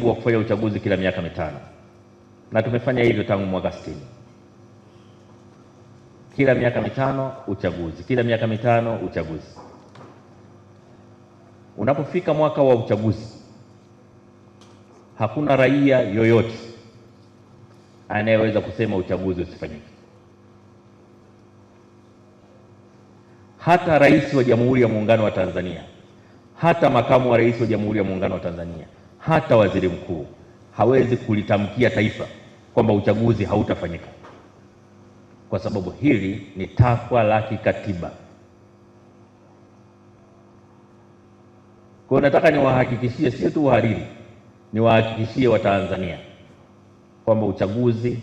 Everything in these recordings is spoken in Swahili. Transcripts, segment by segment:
utaratibu wa kufanya uchaguzi kila miaka mitano, na tumefanya hivyo tangu mwaka 60. Kila miaka mitano uchaguzi, kila miaka mitano uchaguzi. Unapofika mwaka wa uchaguzi, hakuna raia yoyote anayeweza kusema uchaguzi usifanyike. Hata Rais wa Jamhuri ya Muungano wa Tanzania, hata makamu wa rais wa Jamhuri ya Muungano wa Tanzania, hata waziri mkuu hawezi kulitamkia taifa kwamba uchaguzi hautafanyika, kwa sababu hili ni takwa la kikatiba. Kwa hiyo nataka niwahakikishie, sio tu wahariri, niwahakikishie Watanzania kwamba uchaguzi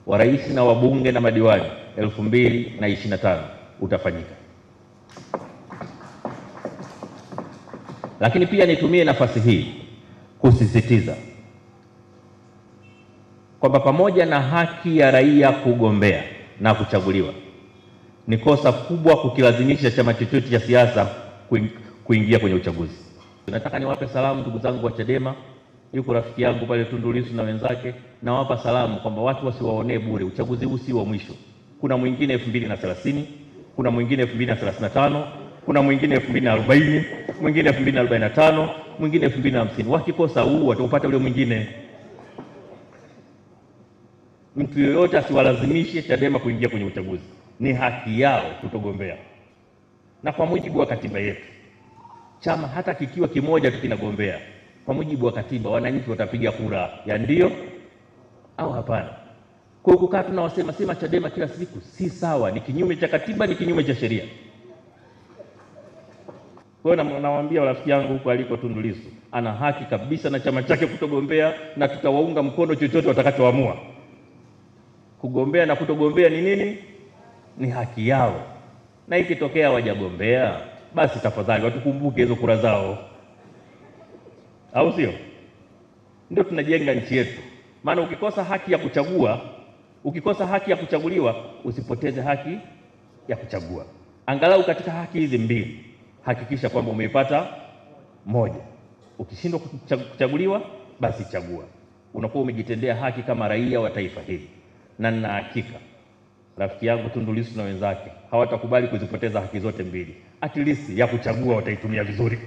wa rais na wabunge na madiwani 2025 utafanyika. Lakini pia nitumie nafasi hii kusisitiza kwamba pamoja na haki ya raia kugombea na kuchaguliwa, ni kosa kubwa kukilazimisha chama chochote cha siasa kuingia kwenye uchaguzi. Nataka niwape salamu ndugu zangu wa Chadema. Yuko rafiki yangu pale Tundu Lissu na wenzake, na wapa salamu kwamba watu wasiwaonee bure. Uchaguzi huu si wa mwisho. Kuna mwingine 2030, kuna mwingine 2035, kuna mwingine 2040, mwingine 2045, mwingine 2050. Wakikosa huu wataupata ule mwingine. Mtu yoyote asiwalazimishe Chadema kuingia kwenye uchaguzi. Ni haki yao kutogombea, na kwa mujibu wa katiba yetu, chama hata kikiwa kimoja tu kinagombea, kwa mujibu wa katiba wananchi watapiga kura ya ndio au hapana. Kwa hiyo kukaa tunawasema sema Chadema kila siku si sawa, ni kinyume cha katiba, ni kinyume cha sheria. Kwa hiyo nawaambia rafiki yangu huko aliko Tundu Lissu, ana haki kabisa na chama chake kutogombea, na tutawaunga mkono chochote watakachoamua. Kugombea na kutogombea ni nini? Ni haki yao. Na ikitokea wajagombea, basi tafadhali watukumbuke hizo kura zao, au sio? Ndio tunajenga nchi yetu. Maana ukikosa haki ya kuchagua, ukikosa haki ya kuchaguliwa, usipoteze haki ya kuchagua. Angalau katika haki hizi mbili hakikisha kwamba umeipata moja. Ukishindwa kuchaguliwa, basi chagua. Unakuwa umejitendea haki kama raia wa taifa hili. Na nina hakika rafiki yangu Tundu Lissu na wenzake hawatakubali kuzipoteza haki zote mbili. At least ya kuchagua wataitumia vizuri.